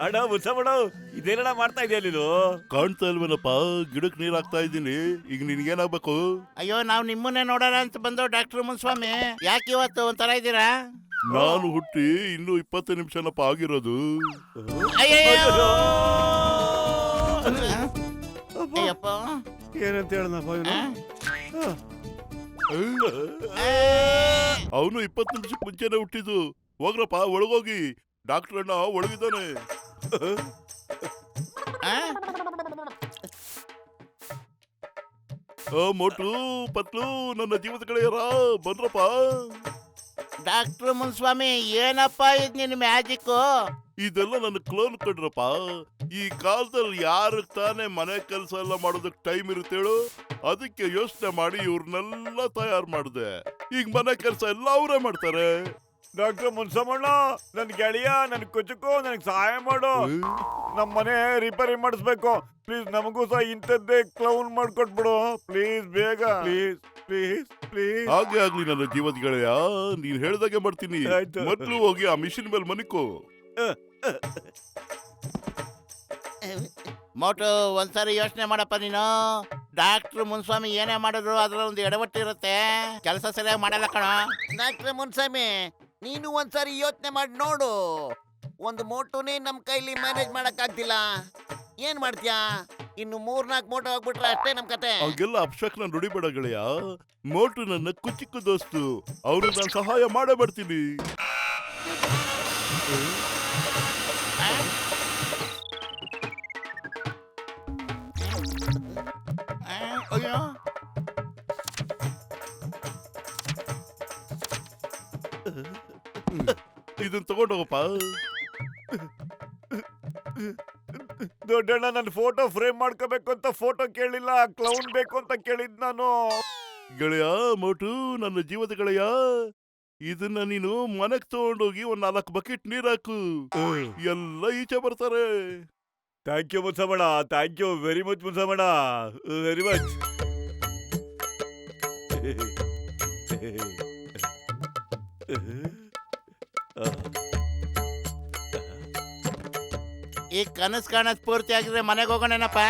ಅಣ್ಣ ಮುಸಮಣ ಇದೇನಣ್ಣ ಮಾಡ್ತಾ ಇದೆಯಾ ನೀನು? ಕಾಣ್ತಾ ಇಲ್ವೇನಪ್ಪ, ಗಿಡಕ್ ನೀರ್ ಹಾಕ್ತಾ ಇದ್ದೀನಿ. ಈಗ ನಿನ್ಗೇನಾಗ್ಬೇಕು? ಅಯ್ಯೋ, ನಾವು ನಿಮ್ಮನ್ನೇ ನೋಡೋಣ ಅಂತ ಬಂದು ಡಾಕ್ಟರ್ ಮುನ್ಸ್ವಾಮಿ. ಯಾಕೆ ಇವತ್ತು ಒಂಥರ ಇದ್ದೀರಾ? ನಾನು ಹುಟ್ಟಿ ಇನ್ನೂ 20 ನಿಮಿಷನಪ್ಪ ಆಗಿರೋದು. ಅಯ್ಯಯ್ಯೋ! ಅಯ್ಯಪ್ಪ, ಏನಂತ ಹೇಳನಪ್ಪ ಇವನು? ಅವನು 20 ನಿಮಿಷಕ್ಕೆ ಮುಂಚೆನೆ ಹುಟ್ಟಿದ್ದು. ಹೋಗ್ರಪ್ಪ, ಒಳಗೋಗಿ. ಡಾಕ್ಟರ್ ಅಣ್ಣ ಒಳಗಿದ್ದಾನೆ. ಮೋಟು ಪತ್ಲು ನನ್ನ ಜೀವದ ಕಡೆಯರ ಬಂದ್ರಪ್ಪ. ಡಾಕ್ಟರ್ ಮುನ್ಸ್ವಾಮಿ, ಏನಪ್ಪ ಇದು ನಿನ್ನ ಮ್ಯಾಜಿಕ್ಕು? ಇದೆಲ್ಲ ನನ್ನ ಕ್ಲೋನ್ ಕಡ್ರಪ್ಪ. ಈ ಕಾಲದಲ್ಲಿ ಯಾರು ತಾನೇ ಮನೆ ಕೆಲಸ ಎಲ್ಲ ಮಾಡೋದಕ್ಕೆ ಟೈಮ್ ಇರುತ್ತೇಳು? ಅದಕ್ಕೆ ಯೋಚನೆ ಮಾಡಿ ಇವ್ರನ್ನೆಲ್ಲ ತಯಾರು ಮಾಡಿದೆ. ಈಗ ಮನೆ ಕೆಲಸ ಎಲ್ಲ ಅವರೇ ಮಾಡ್ತಾರೆ. ಡಾಕ್ಟರ್ ಮುನ್ಸಮಣ್ಣ, ನನ್ ಗೆಳೆಯ, ನನ್ ಕೊಚ್ಚಕ್ಕೂ ನನಗೆ ಸಹಾಯ ಮಾಡು. ನಮ್ಮ ಮನೆ ರಿಪೇರಿ ಮಾಡಿಸ್ಬೇಕು ಪ್ಲೀಸ್. ನಮಗೂ ಸಹ ಇಂಥದ್ದೇ ಕ್ಲೌನ್ ಮಾಡ್ಕೊಟ್ಬಿಡು ಪ್ಲೀಸ್, ಬೇಗ ಪ್ಲೀಸ್ ಪ್ಲೀಸ್ ಪ್ಲೀಸ್. ಹಾಗೆ ಆಗ್ಲಿ ನನ್ನ ಜೀವದ ಗೆಳೆಯ, ನೀನ್ ಹೇಳ್ದಾಗೆ ಮಾಡ್ತೀನಿ. ಆಯ್ತು. ಮೊದ್ಲು ಹೋಗಿ ಆ ಮಿಷಿನ್ ಮೇಲೆ ಮನಿಕೋ. ಮೋಟು, ಒಂದ್ಸರಿ ಯೋಚನೆ ಮಾಡಪ್ಪ ನೀನು. ಡಾಕ್ಟರ್ ಮುನ್ಸ್ವಾಮಿ ಏನೇ ಮಾಡಿದ್ರು ಅದ್ರಲ್ಲಿ ಒಂದು ಎಡವಟ್ಟಿರುತ್ತೆ. ಕೆಲಸ ಸರಿಯಾಗಿ ಮಾಡಲ್ಲ ಕಣ. ಡಾಕ್ಟ್ರೆ ಮುನ್ಸ್ವಾಮಿ, ನೀನು ಒಂದ್ಸಾರಿ ಯೋಚನೆ ಮಾಡಿ ನೋಡು. ಒಂದು ಮೋಟುನೇ ನಮ್ ಕೈಲಿ ಮ್ಯಾನೇಜ್ ಮಾಡಕ್ ಆಗ್ತಿಲ್ಲ, ಏನ್ ಮಾಡ್ತೀಯಾ? ಇನ್ನು 3-4 ಮೋಟು ಹೋಗ್ಬಿಟ್ರೆ ಅಷ್ಟೇ ನಮ್ ಕತೆ. ಹಂಗೆಲ್ಲ ಅಪ್ಶಕ್ನ ನುಡಿಬೇಡ ಗೆಳೆಯ. ಮೋಟು ನನ್ನ ಕುಚಿಕ್ಕು ದೋಸ್ತು, ಅವ್ರು ನಾನು ಸಹಾಯ ಮಾಡೇ ಬರ್ತೀನಿ. ಅಯ್ಯೋ, ಇದನ್ನ ತಗೊಂಡೋಗಪ್ಪ. ದೊಡ್ಡಣ್ಣ, ನನ್ನ ಫೋಟೋ ಫ್ರೇಮ್ ಮಾಡ್ಕೋಬೇಕು ಅಂತ ಫೋಟೋ ಕೇಳಿಲ್ಲ, ಕ್ಲೌನ್ ಬೇಕು ಅಂತ ಕೇಳಿದ್ ನಾನು. ಗೆಳೆಯ ಮೋಟು, ನನ್ನ ಜೀವದ ಗೆಳೆಯ, ಇದನ್ನ ನೀನು ಮನೆಗ್ ತಗೊಂಡೋಗಿ 4 ಬಕೆಟ್ ನೀರ್ ಹಾಕು. ಎಲ್ಲ ಈಚೆ ಬರ್ತಾರೆ. Thank you Munsamanna, thank you very much Munsamanna, very much. ಈ ಕನಸು ಕಾಣೋದ್ ಪೂರ್ತಿ ಆಗಿದ್ರೆ ಮನೆಗೆ ಹೋಗೋಣೇನಪ್ಪ.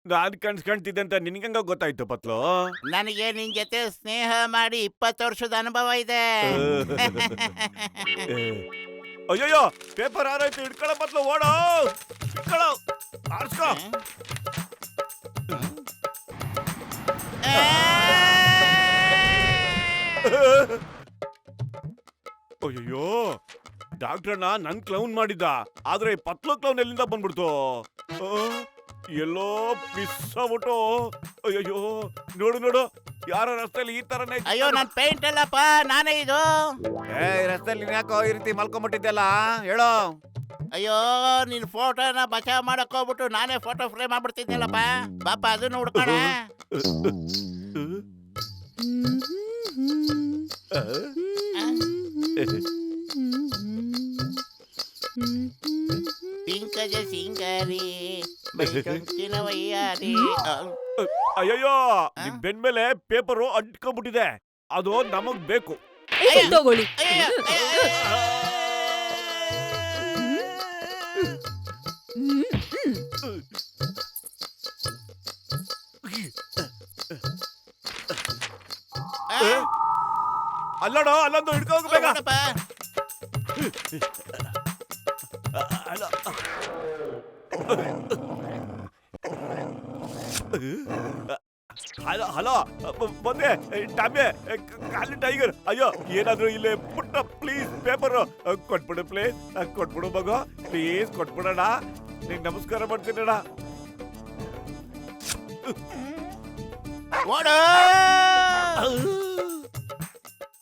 ನಾನ್ ಕಾಣ್ತಿದ್ದೆ ಅಂತ ನಿನ್ಗಂಗ ಗೊತ್ತಾಯ್ತು ಪತ್ಲು? ನನಗೆ ನಿನ್ ಜೊತೆ ಸ್ನೇಹ ಮಾಡಿ 20 ವರ್ಷದ ಅನುಭವ ಇದೆ. ಅಯ್ಯಯ್ಯೋ, ಪೇಪರ್ ಹಾರಾಯ್ತು, ಇಟ್ಕೊಳ್ಳೋ ಪತ್ಲು, ಓಡೋ, ಇಟ್ಕೊಳ್ಳೋ, ಆರ್ಸ್ಕೋ. ಅಯ್ಯಯ್ಯೋ, ಡಾಕ್ಟ್ರಣ್ಣ ನನ್ ಕ್ಲೌನ್ ಮಾಡಿದ್ದ, ಆದ್ರೆ ಪತ್ಲು ಕ್ಲೌನ್ ಎಲ್ಲಿಂದ ಬಂದ್ಬಿಡ್ತು? ಎಲ್ಲೋ ಮಿಸ್ ಆಗ್ಬಿಟ್ಟು. ಅಯ್ಯಯ್ಯೋ, ನೋಡು ನೋಡು, ಯಾರೋ ರಸ್ತೆಯಲ್ಲಿ ಈ ತರನೇ. ಅಯ್ಯೋ, ನನ್ ಪೇಂಟ್ ಅಲ್ಲಪ್ಪ, ನಾನೇ ಇದು. ರಸ್ತೆಯಲ್ಲಿ ಯಾಕೋ ಈ ರೀತಿ ಮಲ್ಕೊಂಡ್ಬಿಟ್ಟಿದ್ದೆಲ್ಲ, ಹೇಳೋ. ಅಯ್ಯೋ, ನಿನ್ ಫೋಟೋನ ಬಚಾವ್ ಮಾಡಕ್ ಹೋಗ್ಬಿಟ್ಟು ನಾನೇ ಫೋಟೋ ಫ್ರೇಮ್ ಮಾಡ್ಬಿಡ್ತಿದ್ನಲ್ಲಪ್ಪ. ಪಾಪ ಅದನ್ನ ಹುಡ್ಕೋಣ. ಪಿಂಕಜ ಸಿಂಗಾರಿ ಬೈಕಂಚಿನ ವಯ್ಯಾರಿ. ಅಯ್ಯಯ್ಯೋ, ನಿಮ್ ಬೆನ್ ಮೇಲೆ ಪೇಪರು ಅಂಟ್ಕೊಂಡ್ಬಿಟ್ಟಿದೆ, ಅದು ನಮಗ್ ಬೇಕು. ತಗೊಳ್ಳಿ. ಅಲ್ಲೋಡು, ಅಲ್ಲೊಂದು ಹಿಡ್ಕೋಗ್ಬೇಕ. ಹಲೋ ಹಲೋ, ಬಂದೆ ಟಾಮೆ, ಕಾಲಿ ಟೈಗರ್. ಅಯ್ಯೋ, ಏನಾದ್ರು ಇಲ್ಲೇ ಪುಟ್ಟ ಪ್ಲೀಸ್ ಪೇಪರ್ ಕೊಟ್ಬಿಡು ಪ್ಲೀಸ್, ಕೊಟ್ಬಿಡು ಮಗು ಪ್ಲೀಸ್, ಕೊಟ್ಬಿಡೋಣ. ನಿಂಗೆ ನಮಸ್ಕಾರ ಮಾಡ್ತೀನಣ್ಣ.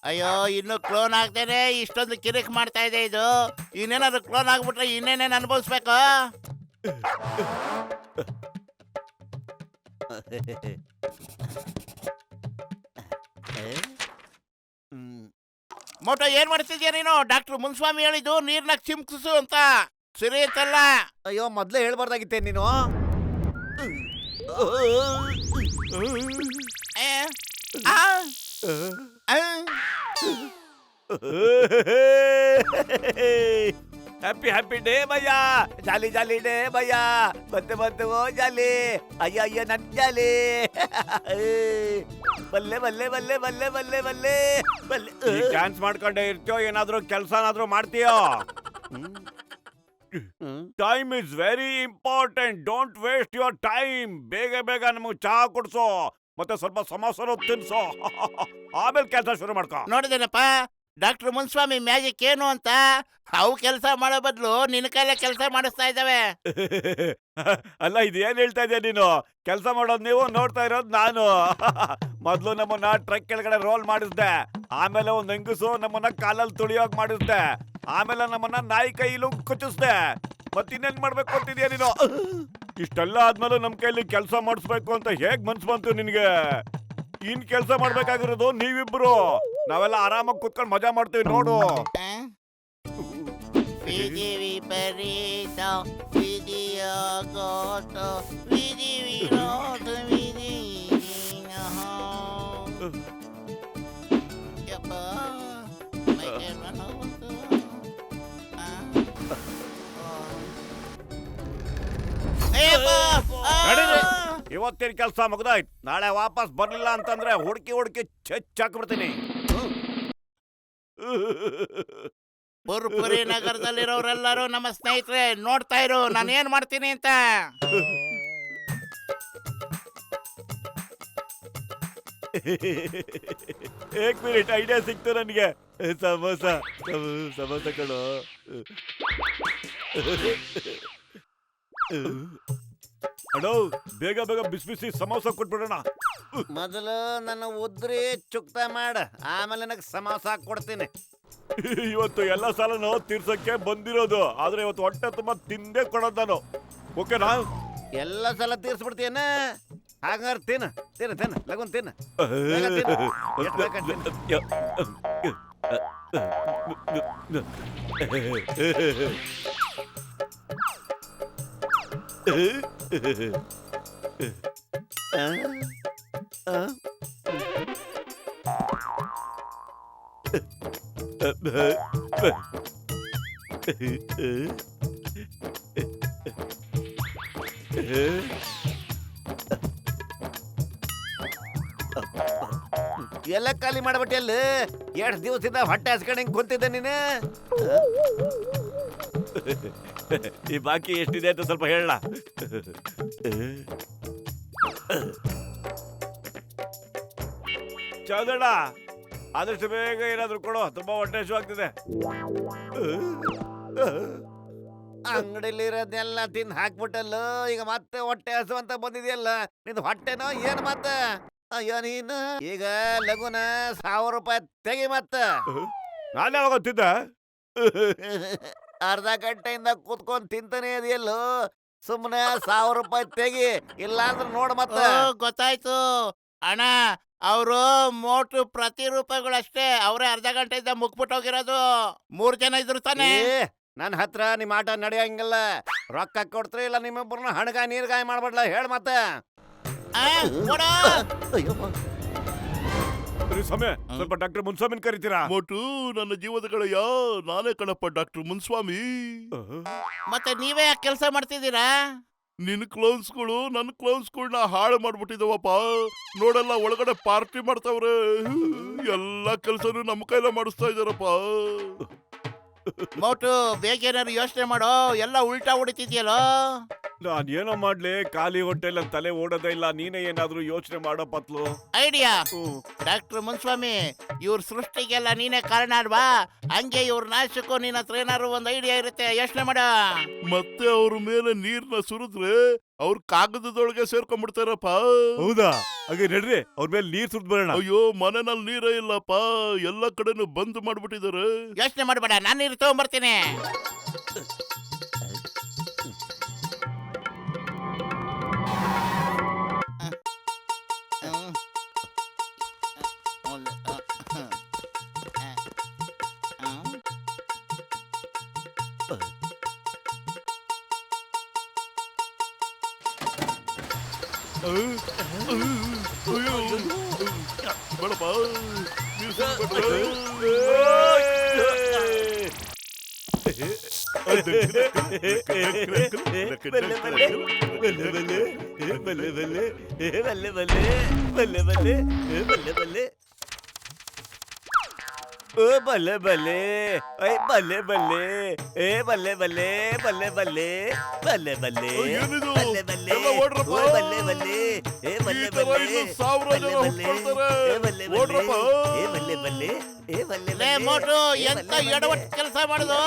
ಅಯ್ಯೋ, ಇನ್ನು ಕ್ಲೋನ್ ಆಗ್ತೇನೆ, ಇಷ್ಟೊಂದು ಕಿರಿಕ್ ಮಾಡ್ತಾ ಇದೆ ಇದು. ಇನ್ನೇನಾದ್ರು ಕ್ಲೋನ್ ಆಗ್ಬಿಟ್ರೆ ಇನ್ನೇನೇನು ಅನುಭವಿಸ್ಬೇಕು? ಮೋಟೋ, ಏನ್ ಮಾಡ್ತಿದ್ಯಾ ನೀನು? ಡಾಕ್ಟರ್ ಮುನ್ಸ್ವಾಮಿ ಹೇಳಿದ್ದು ನೀರ್ನಾಗ ಚಿಮ್ಕಿಸು ಅಂತ, ಸರಿ ಅಂತಲ್ಲ? ಅಯ್ಯೋ, ಮೊದ್ಲೇ ಹೇಳ್ಬಾರ್ದಾಗಿತ್ತೆ ನೀನು. ಹ್ಯಾಪಿ ಹ್ಯಾಪಿ ಡೇ ಭಯ್ಯ, ಜಾಲಿ ಜಾಲಿ ಡೇ ಭಯ್ಯ, ಮತ್ತೆ ಮತ್ತೆ ಓ ಜಾಲಿ, ಅಯ್ಯ ಅಯ್ಯ ನನ್ ಜಾಲಿ. ಬಲ್ಲೆ ಬಲ್ಲೆ ಬಲ್ಲೆ ಬಲ್ಲೆ ಬಲ್ಲೆ ಬಲ್ಲೆ ಬಲ್ಲೆ. ಡ್ಯಾನ್ಸ್ ಮಾಡ್ಕೊಂಡೇ ಇರ್ತೀಯೋ ಏನಾದ್ರೂ ಕೆಲ್ಸನಾದ್ರೂ ಮಾಡ್ತೀಯೋ? Time is very important, don't waste your time. ಬೇಗ ಬೇಗ ನಮಗೆ ಚಹಾ ಕೊಡ್ಸೋ, ಮತ್ತೆ ಸ್ವಲ್ಪ ಸಮೋಸರು ತಿನ್ಸೋ, ಆಮೇಲೆ ಕೆಲಸ ಶುರು ಮಾಡ್ಕೋ. ನೋಡಿದೇನಪ್ಪ ಡಾಕ್ಟರ್ ಮುನ್ಸ್ವಾಮಿ ಮ್ಯಾಜಿಕ್ ಏನು ಅಂತ. ಅವು ಕೆಲಸ ಮಾಡೋ ಬದಲು ನಿನ್ನ ಕೈಲೇ ಕೆಲಸ ಮಾಡಿಸ್ತಾ ಇದ್ದಾವೆ. ಅಲ್ಲ, ಇದು ಏನ್ ಹೇಳ್ತಾ ಇದೆಯಾ ನೀನು? ಕೆಲಸ ಮಾಡೋದು ನೀವು, ನೋಡ್ತಾ ಇರೋದು ನಾನು. ಮೊದ್ಲು ನಮ್ಮನ್ನ ಟ್ರಕ್ ಕೆಳಗಡೆ ರೋಲ್ ಮಾಡಿಸ್ದೆ, ಆಮೇಲೆ ಒಂದ್ ಹೆಂಗಸು ನಮ್ಮನ್ನ ಕಾಲಲ್ಲಿ ತುಳಿಯೋಗ್ ಮಾಡಿಸ್ದೆ, ಆಮೇಲೆ ನಮ್ಮನ್ನ ನಾಯಿ ಕೈಲೂ ಕುಚ್ಚಿಸ್ದೆ. ಮತ್ತಿನ್ನೇನ್ ಮಾಡ್ಬೇಕು ಅಂತಿದ್ಯಾ ನೀನು? ಇಷ್ಟೆಲ್ಲ ಆದ್ಮೇಲೆ ನಮ್ ಕೈಲಿ ಕೆಲಸ ಮಾಡಿಸ್ಬೇಕು ಅಂತ ಹೇಗ್ ಮನ್ಸು ಬಂತು ನಿನ್ಗೆ? ಇನ್ ಕೆಲಸ ಮಾಡ್ಬೇಕಾಗಿರೋದು ನೀವಿಬ್ರು, ನಾವೆಲ್ಲ ಆರಾಮಾಗಿ ಕುತ್ಕೊಂಡು ಮಜಾ ಮಾಡ್ತೀವಿ ನೋಡು. ವಿಧಿ ವಿಪರೀತ ವಿಧಿಯಾಘಾತ ವಿಧಿ ವಿರೋಧ ವಿಧಿ ಯಪ್ಪ ಮೈಕೈಲ್ ನೋವಂತು. ನಡೀರಿ. ಇವತ್ತಿನ ಕೆಲಸ ಮುಗ್ದಾಯ್ತು. ನಾಳೆ ವಾಪಸ್ ಬರ್ಲಿಲ್ಲ ಅಂತಂದ್ರೆ ಹುಡುಕಿ ಹುಡುಕಿ ಚೆಚ್ಚಾಕ್ಬಿಡ್ತೀನಿ. ಪುರ್ಪುರಿ ನಗರದಲ್ಲಿರೋರೆಲ್ಲರೂ ನಮ್ಮ ಸ್ನೇಹಿತರೆ, ನೋಡ್ತಾ ಇರು ನಾನು ಏನ್ ಮಾಡ್ತೀನಿ ಅಂತ. ಏಕ್ ಮಿನಿಟ್, ಐಡಿಯಾ ಸಿಕ್ತು ನನಗೆ. ಸಮೋಸ ಸಮೋಸ ಕಣೋ. ಅಣ್ಣೋ, ಬೇಗ ಬೇಗ ಬಿಸಿ ಬಿಸಿ ಸಮೋಸ ಕೊಟ್ಬಿಡೋಣ. ಮೊದಲು ನನ್ನ ಉದ್ರಿ ಚುಕ್ತ ಮಾಡ, ಆಮೇಲೆ ನನಗೆ ಸಮೋಸ ಕೊಡ್ತೀನಿ. ಇವತ್ತು ಎಲ್ಲ ಸಾಲನು ತೀರ್ಸಕ್ಕೆ ಬಂದಿರೋದು, ಆದ್ರೆ ಇವತ್ತು ಹೊಟ್ಟೆ ತುಂಬಾ ತಿಂದೇ ಕೊಡೋದು ನಾನು. ಓಕೆನಾ? ಎಲ್ಲ ಸಲ ತೀರ್ಸ್ಬಿಡ್ತೀಯನ? ಹಾಗಾದ್ರೆ ತಿನ್ನ ತಿನ್ನ ತಿನ್ನ ಲಗುನ್ ತಿನ್ನ. ಬೇಗ ತಿನ್ನು. ಎಷ್ಟ್ ಬೇಕಾದ್ ತಿನ್ನು. ಎಲ್ಲ ಖಾಲಿ ಮಾಡ್ಬಿಟ್ಟಿ ಅಲ್ಲಿ. ಎಷ್ಟು ದಿವಸದಿಂದ ಹೊಟ್ಟೆ ಹಸ್ಕೊಂಡು ಹಿಂಗ್ ಕುಂತಿದ್ದೆ ನೀನು? ಈ ಬಾಕಿ ಎಷ್ಟಿದೆ ಅಂತ ಸ್ವಲ್ಪ ಹೇಳ. ಚೌದಣ್ಣ, ಆದಷ್ಟು ಬೇಗ ಏನಾದ್ರು ಕೊಡು, ತುಂಬಾ ಹೊಟ್ಟೆ ಹಸಿವು ಆಗ್ತಿದೆ. ಅಂಗಡಿಲಿ ಇರೋದೆಲ್ಲ ತಿಂದು ಹಾಕ್ಬಿಟ್ಟಲ್ಲ, ಈಗ ಮತ್ತೆ ಹೊಟ್ಟೆ ಹಸು ಅಂತ ಬಂದಿದೆಯಲ್ಲ. ನಿಂದು ಹೊಟ್ಟೆನೋ ಏನ್ ಮತ್ತ? ಅಯ್ಯೋ ನೀನು ಈಗ ಲಗುನ 1000 ರೂಪಾಯಿ ತೆಗಿ ಮತ್ತ. ನಾನೇ ಯಾವಾಗ ತಿಂದೆ? ಅರ್ಧ ಗಂಟೆಯಿಂದ ಕೂತ್ಕೊಂಡ್ ತಿಂತಾನೆ ಇದೆಯಲ್ಲೋ, ಸುಮ್ಮನೆ 1000 ರೂಪಾಯಿ ತೆಗಿ, ಇಲ್ಲ ಅಂದ್ರೆ ನೋಡ್ ಮತ್ತ. ಗೊತ್ತಾಯ್ತು ಅಣ್ಣ, ಅವರು ಮೋಟು ಪ್ರತಿ ರೂಪಾಯಿಗಳಷ್ಟೇ, ಅವರೇ ಅರ್ಧ ಗಂಟೆಯಿಂದ ಮುಗ್ಬಿಟ್ಟು ಹೋಗಿರೋದು. 3 ಜನ ಇದ್ರು ತಾನೆ. ನನ್ನ ಹತ್ರ ನಿಮ್ ಆಟ ನಡೆಯಂಗಿಲ್ಲ. ರೊಕ್ಕ ಕೊಡ್ತೀರಿ ಇಲ್ಲ ನಿಮ್ಮಿಬ್ಬರನ್ನ ಹಣಗಾಯಿ ನೀರ್ಗಾಯಿ ಮಾಡ್ಬಿಡ್ಲ, ಹೇಳ ಮತ್ತೆ. ಸಮಯ ಸ್ವಲ್ಪ ಡಾಕ್ಟರ್ ಮುನ್ಸ್ವಾಮಿನ್ ಕರಿತೀರಾ? ಮೋಟು, ನನ್ನ ಜೀವದ ಗೆಳೆಯ ನಾನೇ ಕಣಪ್ಪ ಡಾಕ್ಟರ್ ಮುನ್ಸ್ವಾಮಿ. ಮತ್ತೆ ನೀವೇ ಯಾಕೆ ಕೆಲಸ ಮಾಡ್ತಿದ್ದೀರಾ? ನಿನ್ ಕ್ಲೌನ್ಸ್ಗಳು ನನ್ನ ಕ್ಲೌನ್ಸ್ಗಳನ್ನ ಹಾಳು ಮಾಡ್ಬಿಟ್ಟಿದವಪ್ಪ. ನೋಡಲ್ಲ, ಒಳಗಡೆ ಪಾರ್ಟಿ ಮಾಡ್ತಾವ್ರೆ. ಎಲ್ಲ ಕೆಲ್ಸನೂ ನಮ್ಮ ಕೈಲ ಮಾಡಿಸ್ತಾ ಇದಾರಪ್ಪ. ಮೋಟು, ಬೇಗ ಏನಾದ್ರು ಯೋಚನೆ ಮಾಡೋ, ಎಲ್ಲ ಉಲ್ಟಾ ಹೊಡಿತಿದ್ಯಲ್ಲೋ. ನಾನ್ ಏನೋ ಮಾಡ್ಲಿ, ಖಾಲಿ ಹೊಟ್ಟೆಲ್ಲ ತಲೆ ಓಡೋದೇ ಇಲ್ಲ. ನೀನೇ ಏನಾದ್ರೂ ಯೋಚನೆ ಮಾಡೋ ಪತ್ಲು. ಐಡಿಯಾ ಡಾಕ್ಟರ್ ಮುನ್ಸ್ವಾಮಿ, ಇವ್ರ ಸೃಷ್ಟಿಗೆಲ್ಲ ನೀನೇ ಕಾರಣ ಅಲ್ವಾ? ಹಂಗೆ ಇವ್ರ ನಾಶಕ್ಕೂ ನಿನ್ನ ಹತ್ರ ಏನಾದ್ರು ಒಂದು ಐಡಿಯಾ ಇರುತ್ತೆ, ಯೋಚನೆ ಮಾಡ. ಮತ್ತೆ ಅವ್ರ ಮೇಲೆ ನೀರ್ನ ಸುರಿದ್ರೆ ಅವ್ರ ಕಾಗದದೊಳಗೆ ಸೇರ್ಕೊಂಡ್ಬಿಡ್ತಾರಪ್ಪ. ಹೌದಾ? ಹಾಗೆ ನಡ್ರಿ, ಅವ್ರ ಮೇಲೆ ನೀರ್ ಸುರ್ದ್ ಬರೋಣ. ಅಯ್ಯೋ, ಮನೆನಲ್ಲಿ ನೀರೇ ಇಲ್ಲಪ್ಪ, ಎಲ್ಲ ಕಡೆನೂ ಬಂದ್ ಮಾಡ್ಬಿಟ್ಟಿದ್ದಾರೆ. ಯೋಚನೆ ಮಾಡ್ಬೇಡ, ನಾನು ನೀರು ತಗೊಂಡ್ಬರ್ತೀನಿ. ಅಯ್ಯೋ, ಬೇಡಪ್ಪ ನಿಲ್ಸ್ಬಿಡ್ರಿ. ಬಲ್ಲೆ ಬಲ್ಲೆ ಐ ಬಲ್ಲೆ ಬಲ್ಲೆ ಏ ಬಲ್ಲೆ ಬಲ್ಲೆ ಬಲ್ಲೆ ಬಲ್ಲೆ ಬಲ್ಲೆ ಬಲ್ಲೆ ಏನಿದು? ಬಲ್ಲೆ ಬಲ್ಲೆ ಎಲ್ಲ ಓಡ್ರಪ್ಪ. ಓ ಬಲ್ಲೆ ಬಲ್ಲೆ ಏ ಬಲ್ಲೆ ಈ ತರ ಬಲ್ಲೆ ಇನ್ನು 1000 ಜನ ಹುಟ್ಕೊಳ್ತಾರೆ. ಏ ಬಲ್ಲೆ ಓಡ್ರಪ್ಪ. ಏ ಬಲ್ಲೆ ಬಲ್ಲೆ ಏ ಬಲ್ಲೆ ಲೇ ಬಲ್ಲೆ ಮೋಟು ಏ ಎಂತ ಬಲ್ಲೆ ಎಡವಟ್ ಕೆಲಸ ಮಾಡುದು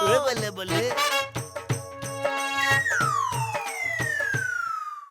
ಏ ಬಲ್ಲೆ ಬಲ್ಲೆ